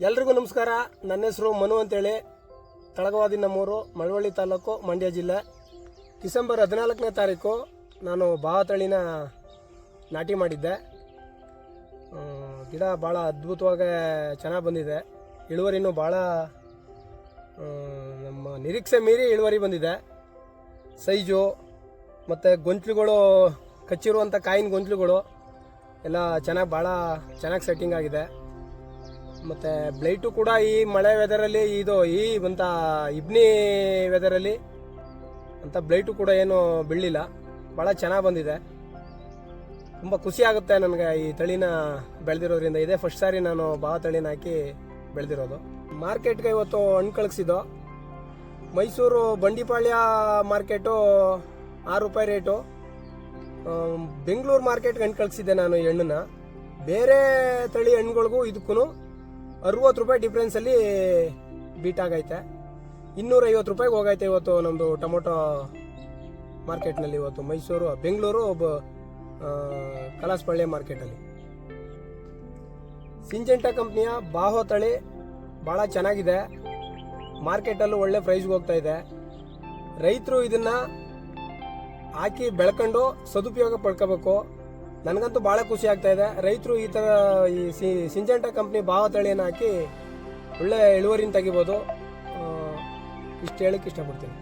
ಎಲ್ರಿಗೂ ನಮಸ್ಕಾರ. ನನ್ನ ಹೆಸರು ಮನು ಅಂತೇಳಿ, ತಳಗವಾದಿ ನಮ್ಮೂರು, ಮಳವಳ್ಳಿ ತಾಲೂಕು, ಮಂಡ್ಯ ಜಿಲ್ಲೆ. ಡಿಸೆಂಬರ್ 14ನೇ ತಾರೀಕು ನಾನು ಬಾವತಳಿನ ನಾಟಿ ಮಾಡಿದ್ದೆ. ಗಿಡ ಭಾಳ ಅದ್ಭುತವಾಗಿ ಚೆನ್ನಾಗಿ ಬಂದಿದೆ. ಇಳುವರಿನೂ ಭಾಳ ನಮ್ಮ ನಿರೀಕ್ಷೆ ಮೀರಿ ಇಳುವರಿ ಬಂದಿದೆ. ಸೈಜು ಮತ್ತು ಗೊಂಚಲುಗಳು, ಕಚ್ಚಿರುವಂಥ ಕಾಯಿನ ಗೊಂಚಲುಗಳು ಎಲ್ಲ ಭಾಳ ಚೆನ್ನಾಗಿ ಸೆಟ್ಟಿಂಗ್ ಆಗಿದೆ. ಮತ್ತು ಬ್ಲೈಟು ಕೂಡ ಈ ಮಳೆ ವೆದರಲ್ಲಿ ಈ ಬಂತ ಇಬ್ನಿ ವೆದರಲ್ಲಿ ಅಂತ ಬ್ಲೈಟು ಕೂಡ ಏನು ಬೀಳಲಿಲ್ಲ. ಭಾಳ ಚೆನ್ನಾಗಿ ಬಂದಿದೆ. ತುಂಬ ಖುಷಿ ಆಗುತ್ತೆ ನನಗೆ ಈ ತಳಿನ ಬೆಳೆದಿರೋದ್ರಿಂದ. ಇದೇ ಫಸ್ಟ್ ಸಾರಿ ನಾನು ಬಾವ ತಳಿನ ಹಾಕಿ ಬೆಳೆದಿರೋದು. ಮಾರ್ಕೆಟ್ಗೆ ಇವತ್ತು ಹಣ್ಣು ಕಳಿಸಿದ್ದು. ಮೈಸೂರು ಬಂಡಿಪಾಳ್ಯ ಮಾರ್ಕೆಟು 6 ರೂಪಾಯಿ ರೇಟು. ಬೆಂಗಳೂರು ಮಾರ್ಕೆಟ್ಗೆ ಹಣ್ಣು ಕಳಿಸಿದ್ದೆ ನಾನು ಈ ಹಣ್ಣನ್ನ. ಬೇರೆ ತಳಿ ಹಣ್ಣುಗಳಿಗೂ ಇದಕ್ಕೂ 60 ರೂಪಾಯಿ ಡಿಫ್ರೆನ್ಸಲ್ಲಿ ಬೀಟ್ ಆಗೈತೆ. 250 ರೂಪಾಯಿಗೆ ಹೋಗೈತೆ ಇವತ್ತು ನಮ್ಮದು ಟೊಮೊಟೊ ಮಾರ್ಕೆಟ್ನಲ್ಲಿ. ಇವತ್ತು ಬೆಂಗಳೂರು ಕಲಾಸಪಳ್ಳಿ ಮಾರ್ಕೆಟಲ್ಲಿ ಸಿಂಜೆಂಟಾ ಕಂಪ್ನಿಯ ಬಾಹೋ ತಳಿ ಭಾಳ ಚೆನ್ನಾಗಿದೆ. ಮಾರ್ಕೆಟಲ್ಲೂ ಒಳ್ಳೆ ಪ್ರೈಸ್ಗೆ ಹೋಗ್ತಾ ಇದೆ. ರೈತರು ಇದನ್ನು ಹಾಕಿ ಬೆಳ್ಕೊಂಡು ಸದುಪಯೋಗ ಪಡ್ಕೋಬೇಕು. ನನಗಂತೂ ಭಾಳ ಖುಷಿ ಆಗ್ತಾ ಇದೆ. ರೈತರು ಈ ಥರ ಈ ಸಿಂಜೆಂಟಾ ಕಂಪ್ನಿ ಬಾವ ತಳಿಯನ್ನು ಹಾಕಿ ಒಳ್ಳೆ ಇಳುವರಿನ ತೆಗಿಬೋದು. ಇಷ್ಟು ಹೇಳಕ್ಕೆ ಇಷ್ಟಪಡ್ತೀನಿ.